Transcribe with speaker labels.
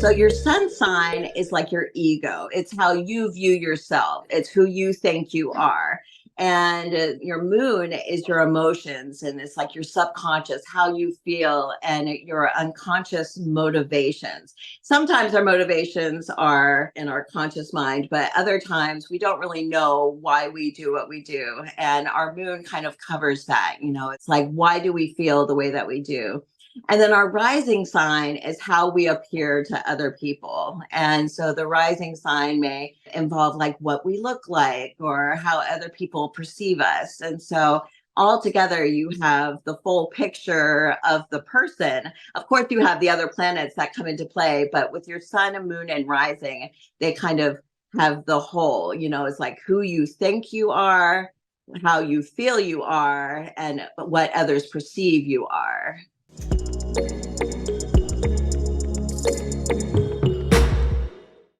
Speaker 1: So your sun sign is like your ego. It's how you view yourself. It's who you think you are. And your moon is your emotions, and it's like your subconscious, how you feel, and your unconscious motivations. Sometimes our motivations are in our conscious mind, but other times we don't really know why we do what we do. And our moon kind of covers that. It's like, why do we feel the way that we do? And then our rising sign is how we appear to other people. And so the rising sign may involve like what we look like or how other people perceive us. And so altogether, you have the full picture of the person. Of course, you have the other planets that come into play, but with your sun and moon and rising, they kind of have the whole. It's like who you think you are, how you feel you are, and what others perceive you are.